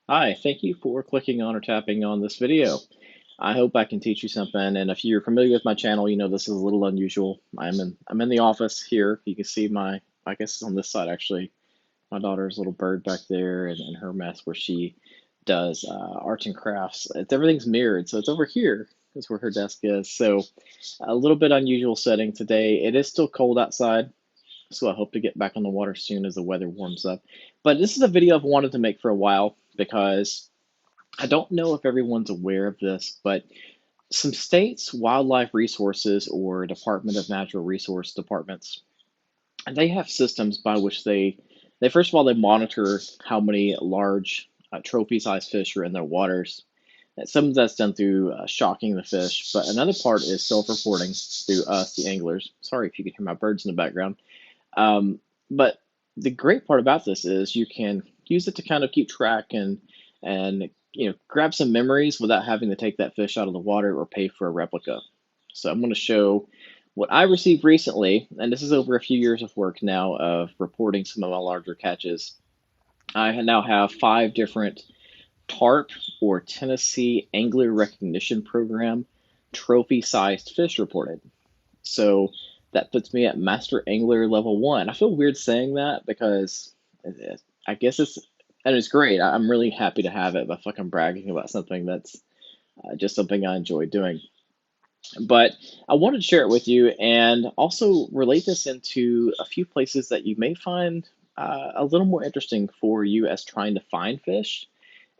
Hi, thank you for clicking on or tapping on this video. I hope I can teach you something. And if you're familiar with my channel, you know this is a little unusual. I'm in the office here. You can see I guess it's on this side actually, my daughter's little bird back there and her mess where she does arts and crafts. Everything's mirrored, so it's over here. That's where her desk is. So a little bit unusual setting today. It is still cold outside, so I hope to get back on the water soon as the weather warms up. But this is a video I've wanted to make for a while because I don't know if everyone's aware of this, but some states' wildlife resources or Department of Natural Resource departments, they have systems by which they first of all they monitor how many large trophy-sized fish are in their waters. And some of that's done through shocking the fish, but another part is self-reporting through us, the anglers. Sorry if you can hear my birds in the background. But the great part about this is you can use it to kind of keep track and grab some memories without having to take that fish out of the water or pay for a replica. So I'm going to show what I received recently, and this is over a few years of work now of reporting some of my larger catches. I now have 5 different TARP or Tennessee Angler Recognition Program trophy-sized fish reported. So that puts me at Master Angler level 1. I feel weird saying that because I guess it's great. I'm really happy to have it, but fucking bragging about something that's just something I enjoy doing. But I wanted to share it with you and also relate this into a few places that you may find a little more interesting for you as trying to find fish.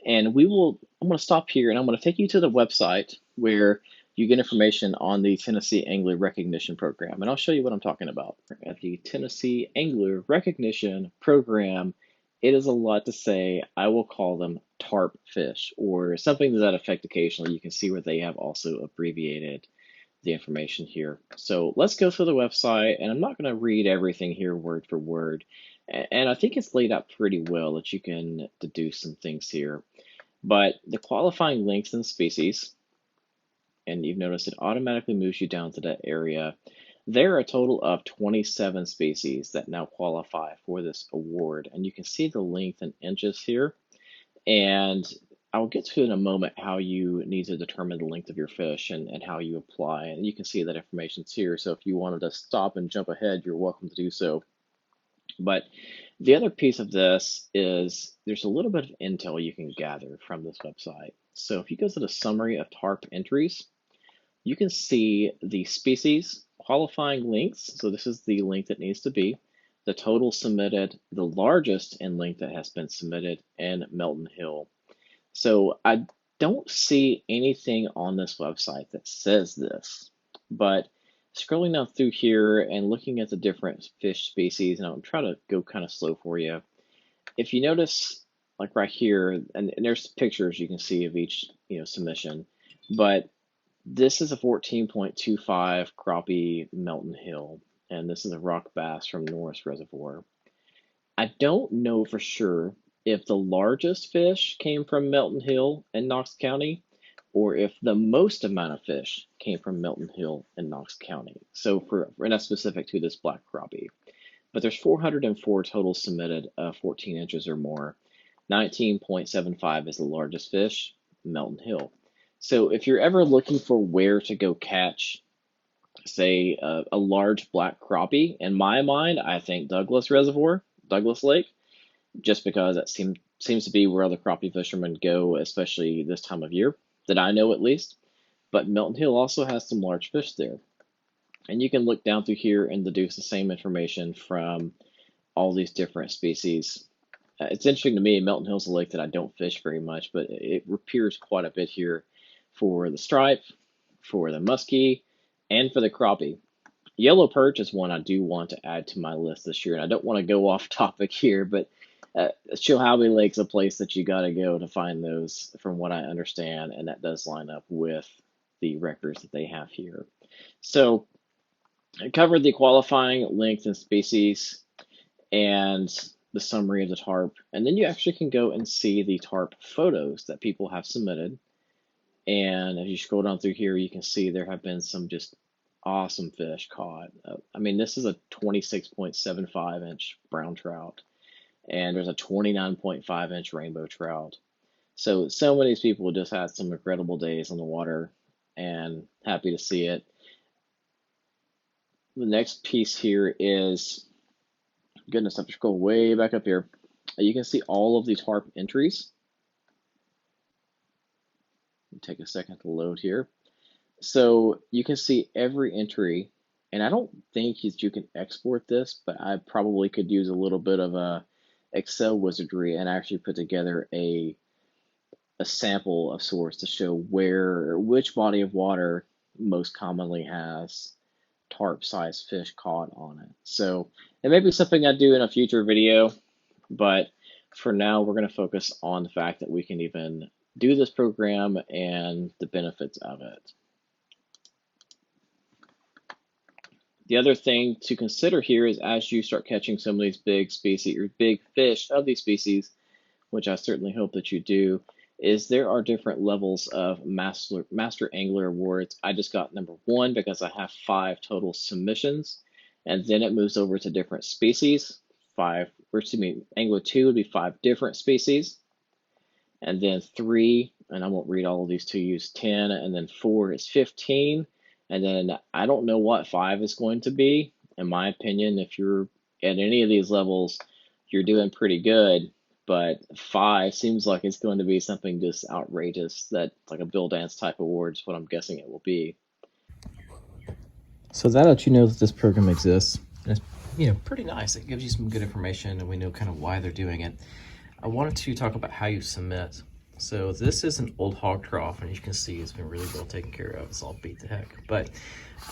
I'm going to stop here and I'm going to take you to the website where you get information on the Tennessee Angler Recognition Program. And I'll show you what I'm talking about. At the Tennessee Angler Recognition Program, it is a lot to say. I will call them TARP fish or something to that effect occasionally. You can see where they have also abbreviated the information here. So let's go to the website, and I'm not going to read everything here word for word. And I think it's laid out pretty well that you can deduce some things here. But the qualifying lengths and species, and you've noticed it automatically moves you down to that area. There are a total of 27 species that now qualify for this award. And you can see the length in inches here. And I'll get to in a moment how you need to determine the length of your fish and how you apply. And you can see that information's here. So if you wanted to stop and jump ahead, you're welcome to do so. But the other piece of this is there's a little bit of intel you can gather from this website. So if you go to the summary of TARP entries, you can see the species qualifying lengths. So this is the length it needs to be, the total submitted, the largest in length that has been submitted, and Melton Hill. So I don't see anything on this website that says this, but scrolling down through here and looking at the different fish species, and I'll try to go kind of slow for you. If you notice, like right here, and there's pictures you can see of each submission, but this is a 14.25 crappie Melton Hill, and this is a rock bass from Norris Reservoir. I don't know for sure if the largest fish came from Melton Hill in Knox County or if the most amount of fish came from Melton Hill in Knox County. So and that's specific to this black crappie. But there's 404 total submitted, 14 inches or more. 19.75 is the largest fish, Melton Hill. So if you're ever looking for where to go catch, say, a large black crappie, in my mind, I think Douglas Reservoir, Douglas Lake, just because that seems to be where other crappie fishermen go, especially this time of year, that I know at least. But Melton Hill also has some large fish there. And you can look down through here and deduce the same information from all these different species. It's interesting to me, Melton Hill's a lake that I don't fish very much, but it appears quite a bit here for the stripe, for the muskie, and for the crappie. Yellow perch is one I do want to add to my list this year, and I don't want to go off topic here, but Chilhowee Lake's a place that you got to go to find those, from what I understand, and that does line up with the records that they have here. So I covered the qualifying length and species and the summary of the tarp, and then you actually can go and see the tarp photos that people have submitted. And as you scroll down through here, you can see there have been some just awesome fish caught. I mean, this is a 26.75 inch brown trout, and there's a 29.5 inch rainbow trout. So many of these people just had some incredible days on the water, and happy to see it. The next piece here is, goodness, I have to scroll way back up here. You can see all of the tarp entries. Take a second to load here. So you can see every entry, and I don't think you can export this, but I probably could use a little bit of a Excel wizardry and actually put together a sample of sorts to show which body of water most commonly has tarp sized fish caught on it. So it may be something I do in a future video, but for now we're going to focus on the fact that we can even do this program and the benefits of it. The other thing to consider here is as you start catching some of these big species or big fish of these species, which I certainly hope that you do, is there are different levels of Master Angler Awards. I just got number 1 because I have 5 total submissions, and then it moves over to different species. Angler 2 would be 5 different species, and then 3, and I won't read all of these to you, is 10, and then 4 is 15, and then I don't know what 5 is going to be. In my opinion, if you're at any of these levels, you're doing pretty good, but 5 seems like it's going to be something just outrageous, that like a Bill Dance type award is what I'm guessing it will be. So that lets you know that this program exists. And it's pretty nice. It gives you some good information, and we know kind of why they're doing it. I wanted to talk about how you submit. So this is an old hog trough, and you can see it's been really well taken care of. It's all beat to heck. But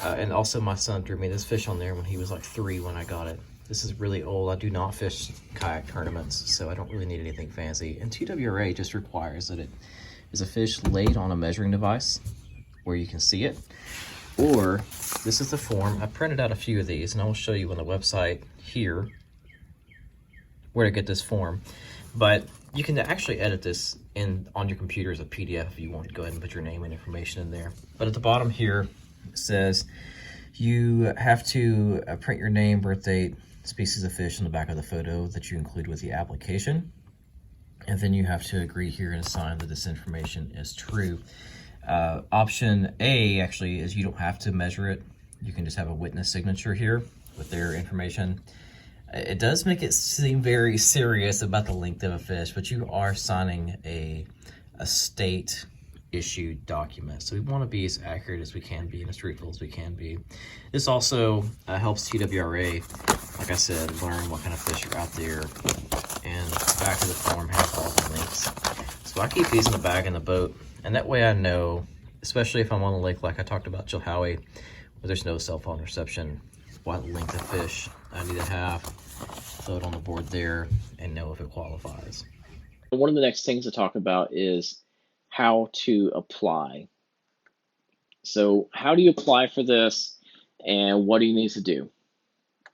and also my son threw me this fish on there when he was like 3 when I got it. This is really old. I do not fish kayak tournaments, so I don't really need anything fancy. And TWRA just requires that it is a fish laid on a measuring device where you can see it. Or this is the form. I printed out a few of these, and I will show you on the website here where to get this form. But you can actually edit this on your computer as a PDF if you want to go ahead and put your name and information in there. But at the bottom here, it says you have to print your name, birth date, species of fish on the back of the photo that you include with the application. And then you have to agree here and sign that this information is true. Option A actually is you don't have to measure it. You can just have a witness signature here with their information. It does make it seem very serious about the length of a fish, but you are signing a state issued document. So we want to be as accurate as we can be and as truthful as we can be. This also helps TWRA, like I said, learn what kind of fish are out there. And the back of the form has all the links. So I keep these in the bag in the boat, and that way I know, especially if I'm on a lake like I talked about Chilhowie, where there's no cell phone reception, what length of fish I need to have, throw it on the board there, and know if it qualifies. One of the next things to talk about is how to apply. So how do you apply for this, and what do you need to do?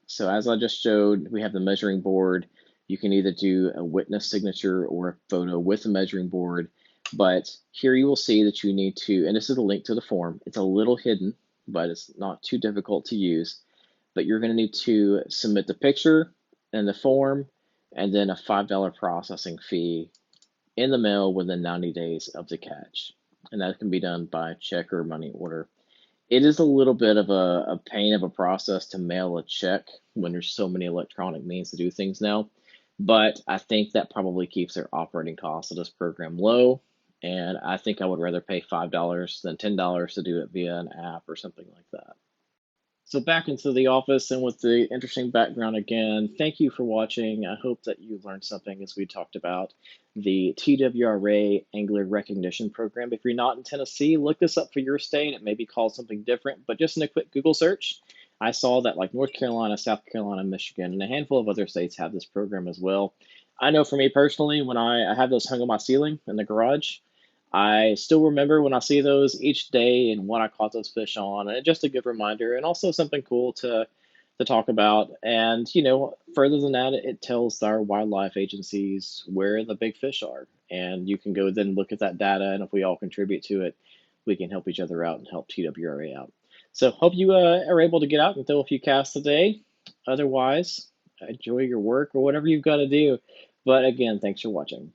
So as I just showed, we have the measuring board. You can either do a witness signature or a photo with a measuring board, but here you will see that you need to, and this is a link to the form. It's a little hidden, but it's not too difficult to use. But you're going to need to submit the picture and the form, and then a $5 processing fee in the mail within 90 days of the catch. And that can be done by check or money order. It is a little bit of a pain of a process to mail a check when there's so many electronic means to do things now, but I think that probably keeps their operating costs of this program low, and I think I would rather pay $5 than $10 to do it via an app or something like that. So back into the office and with the interesting background again, thank you for watching. I hope that you learned something as we talked about the TWRA Angler Recognition Program. If you're not in Tennessee, look this up for your state. It may be called something different, but just in a quick Google search, I saw that like North Carolina, South Carolina, Michigan, and a handful of other states have this program as well. I know for me personally, when I have those hung on my ceiling in the garage, I still remember when I see those each day and what I caught those fish on, and just a good reminder, and also something cool to talk about. And further than that, it tells our wildlife agencies where the big fish are, and you can go then look at that data, and if we all contribute to it, we can help each other out and help TWRA out. So hope you are able to get out and throw a few casts today. Otherwise, enjoy your work or whatever you've got to do. But again, thanks for watching.